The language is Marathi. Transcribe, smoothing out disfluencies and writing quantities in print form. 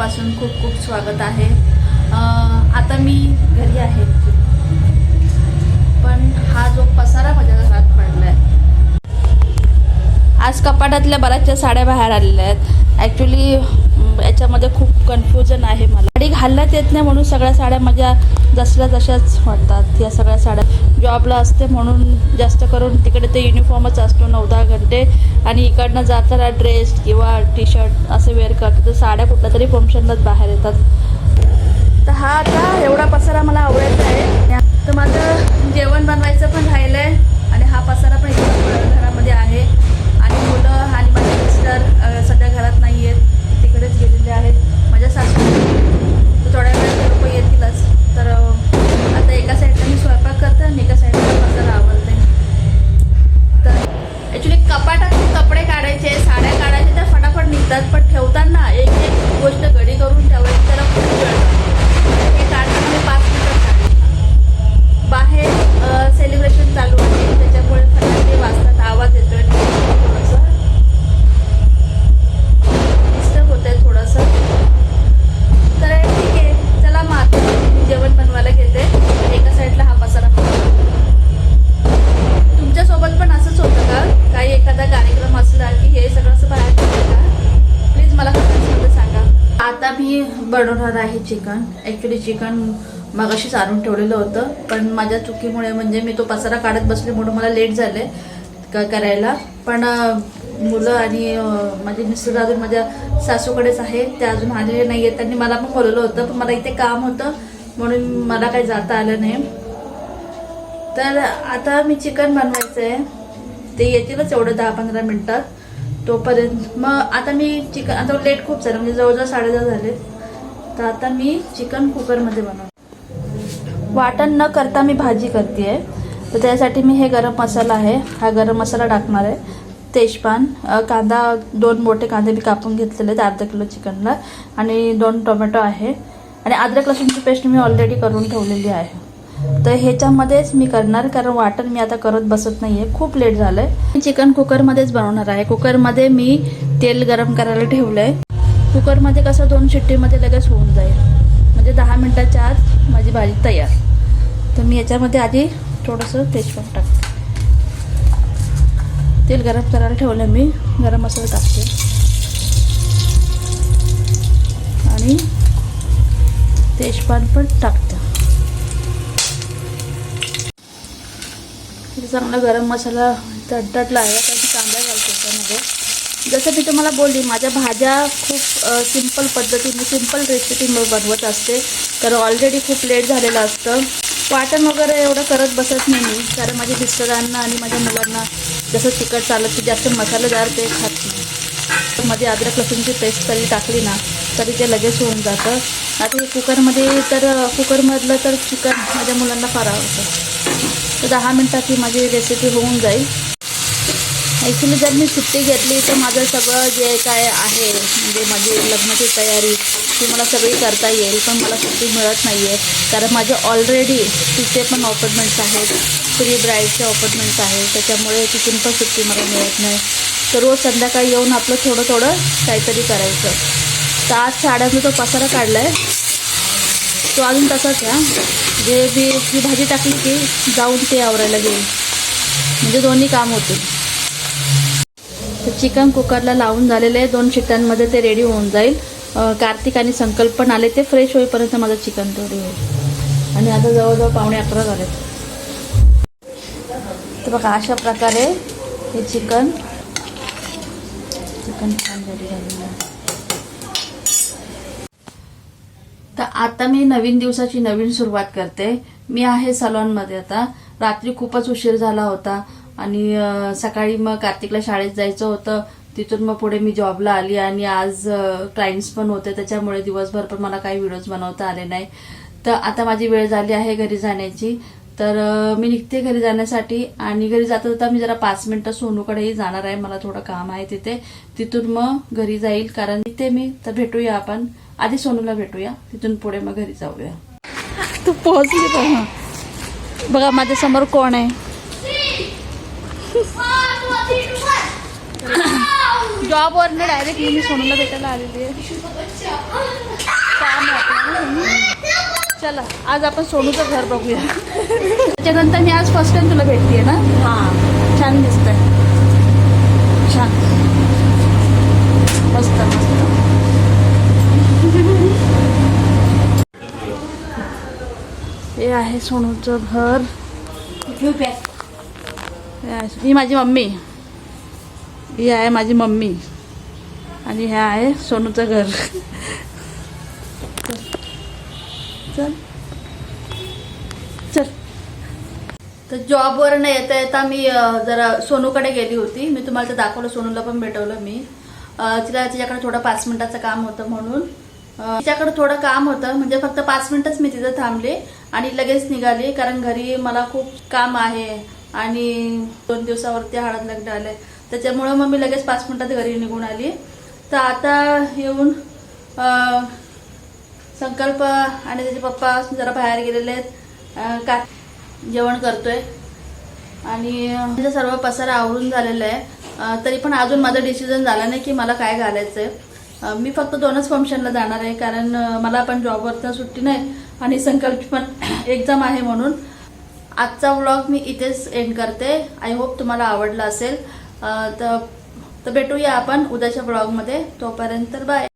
मनापासून खूप खूप स्वागत आहे। आता मी घरी आहे, पण हा जो पसारा माझ्या घरात पडलाय, आज कपाटातल्या बऱ्याचशा साड्या बाहेर आलेल्या आहेत। ॲक्च्युली याच्यामध्ये खूप कन्फ्युजन आहे। मला साडी घालण्यात येत नाही म्हणून सगळ्या साड्या माझ्या जसल्या तशाच वाटतात। या सगळ्या साड्या जॉबला असते म्हणून जास्त करून तिकडे ते युनिफॉर्मच असतो 9-10 घंटे, आणि इकडनं जाताना ड्रेस किंवा टी शर्ट असे वेअर करतो। तर साड्या कुठल्या तरी फंक्शनलाच बाहेर येतात। तर हा आता एवढा पसारा मला आवडायचा आहे। तर माझं जेवण बनवायचं पण राहिलं आहे आणि हा पसारा पण इकडे घरामध्ये आहे। आणि मुलं आणि माझे मिस्टर सध्या घरात नाही आहेत, तिकडेच गेलेले आहेत। माझ्या सासू तर थोड्या वेळात लोक येतीलच। तर आता एका साईडला मी स्वयंपाक करते आणि एका साईडला पसारा आवडते। तर ॲक्च्युली कपाटात कपडे काढायचे, साड्या काढायचे तर फटाफट निघतात, पण ठेवताना एक एक गोष्ट घडी करून ठेवायची, त्याला खूप वेळ लागतो। हे काढताना मी 5 मिनिटात काढले। बाहेर सेलिब्रेशन चालू आहे, त्याच्यामुळे फटाके वाजतात, आवाज येतोय, थोडंसं डिस्टर्ब होत आहे थोडंसं। तर ठीक आहे, चला मग आता मी जेवण बनवायला घेते। एका साईडला हा पसारा। तुमच्यासोबत पण असंच होतं का? काही एखादा कार्यक्रम असला की हे सगळं असं बाहेर पडतं का? प्लीज मला कमेंट्समध्ये सांगा। आता मी बनवणार आहे चिकन। ॲक्च्युली चिकन मगाशीच आणून ठेवलेलं होतं, पण माझ्या चुकीमुळे म्हणजे मी तो पसारा काढत बसले म्हणून मला लेट झाले करायला। पण मुलं आणि माझे मिस्टर अजून माझ्या सासूकडेच आहे, ते अजून आलेले नाही आहेत। त्यांनी मला पण बोलवलं होतं, पण मला इथे काम होतं म्हणून मला काही जाता आलं नाही। तर आता मी चिकन बनवायचं आहे, ते येतीलच एवढं 10-15 मिनटात। तोपर्यंत मग आता मी चिकन, आता लेट खूप झालं, म्हणजे जवळजवळ 10:30 झाले। तर आता मी चिकन कुकरमध्ये बनवते। वाटण न करता मी भाजी करते आहे, तर त्यासाठी मी हे गरम मसाला आहे, हा गरम मसाला टाकणार आहे। तेजपान, कांदा, 2 मोठे कांदे मी कापून घेतलेले आहेत अर्धा किलो चिकनला, आणि 2 टोमॅटो आहे, आणि अद्रक लसूणची पेस्ट मी ऑलरेडी करून ठेवलेली आहे। तर ह्याच्यामध्येच मी करणार, कारण वाटण मी आता करत बसत नाही आहे, खूप लेट झालं आहे। मी चिकन कुकरमध्येच बनवणार आहे। कुकरमध्ये मी तेल गरम करायला ठेवलं आहे। कुकरमध्ये कसं 2 शिट्टीमध्ये लगेच होऊन जाईल, म्हणजे 10 मिनटाच्या आत माझी भाजी तयार। तर मी याच्यामध्ये आधी थोडंसं तेजपान टाकते। तेल गरम करायला ठेवलं, मी गरम मसाला टाकते आणि तेजपान पण टाकते। चांगला गरम मसाला तडतडला आहे, आता मी कांदा घालते त्यामध्ये। जसं मी तुम्हाला बोलली, माझ्या भाज्या खूप सिंपल पद्धतीने, सिंपल रेसिपी मी बनवत असते, कारण ऑलरेडी खूप लेट झालेलं असतं। वाटण वगैरे एवढं करत बसत नाही मी, कारण माझ्या मिस्टरांना आणि माझ्या मुलांना जसं तिखट चालत की जास्त मसालेदार ते खात नाही। मध्ये अद्रक लसूणची पेस्ट तरी टाकली ना तरी ते लगेच होऊन जातं। आता हे कुकरमध्ये, तर कुकरमधलं तर चिकन माझ्या मुलांना फार आवडतं। तर 10 मिनटात ही माझी रेसिपी होऊन जाईल। ॲक्च्युली जर मी सुट्टी घेतली तर माझं सगळं जे काय आहे, म्हणजे माझी लग्नाची तयारी ती मला सगळी करता येईल, पण मला सुट्टी मिळत नाही आहे, कारण माझे ऑलरेडी तिथे पण अपॉइंटमेंट्स आहेत, प्री ब्राईडचे अपॉइंटमेंट्स आहेत, त्याच्यामुळे तिथून पण सुट्टी मला मिळत नाही। तर रोज संध्याकाळी येऊन आपलं थोडं थोडं काहीतरी करायचं। तर आज साड्यांचा तो पसारा काढला आहे, तो अजून तसाच आहे। जे ही भाजी टाकली की जाऊन ते आवरायला घेईल, म्हणजे दोन्ही काम होतील। तर चिकन कुकरला लावून झालेले आहे, 2 शिट्ट्यांमध्ये ते रेडी होऊन जाईल। कार्तिक आणि संकल्प पण आले, ते फ्रेश होईपर्यंत माझं चिकन रेडी होईल। आणि आता जवळजवळ 11:15 झालेत। तर बघा अशा प्रकारे हे चिकन छान रेडी झालेलं आहे। तर आता मी नवीन दिवसाची नवीन सुरुवात करते। मी आहे सलॉनमध्ये। आता रात्री खूपच उशीर झाला होता, आणि सकाळी मग कार्तिकला शाळेत जायचं होतं, तिथून मग पुढे मी जॉबला आली, आणि आज क्लायंट्स पण होते, त्याच्यामुळे दिवसभर पण मला काही व्हिडिओज बनवता आले नाही। तर आता माझी वेळ झाली आहे घरी जाण्याची। तर मी निघते घरी जाण्यासाठी, आणि घरी जाता जाता मी जरा 5 मिनिटं सोनूकडेही जाणार आहे, मला थोडं काम आहे तिथे, तिथून मग घरी जाईल, कारण तिथे मी तर भेटूया आपण, आधी सोनूला भेटूया, तिथून पुढे मग घरी जाऊया। तू पोहोचली का? बघा माझ्या समोर कोण आहे? जॉबवरनं डायरेक्टली मी सोनूला भेटायला आलेली आहे. काम आहे आपलं ना. चला आज आपण सोनूचं घर बघूया. त्याच्यानंतर मी आज फर्स्ट टाइम तुला भेटते ना. हां छान दिसतंय. छान मस्त मस्त. हे आहे सोनूचं घर. ही माझी मम्मी, ही आहे माझी मम्मी आणि हे आहे सोनूचं घर. चल चल. तर जॉबवर न येता येता मी जरा सोनूकडे गेली होती. मी तुम्हाला ते दाखवलं, सोनूला पण भेटवलं मी. तिच्याकडे थोडं 5 मिनिटाचं काम होतं म्हणून तिच्याकडे थोडं काम होतं, म्हणजे फक्त 5 मिनिटच मी तिथं थांबले आणि लगेच निघाली. कारण घरी मला खूप काम आहे आणि 2 दिवसावरती हळद लग्न आलंय, त्याच्यामुळं मग मी लगेच 5 मिनिटात घरी निघून आली. तर आता येऊन संकल्प आणि त्याचे पप्पा जरा बाहेर गेलेले आहेत. का जेवण करतोय आणि माझा सर्व पसारा आवरून झालेला आहे. तरी पण अजून माझा डिसिजन झाला नाही की मला काय घालायचं आहे. मी फक्त 2च फंक्शनला जाणार आहे, कारण मला पण जॉबवरती सुट्टी नाही आणि संकल्प पण एक्झाम आहे. म्हणून आजचा व्लॉग मी इथेच एंड करते. आय होप तुम्हाला आवडला असेल. तर भेटूया आपण उद्याच्या व्लॉगमध्ये. तोपर्यंत बाय.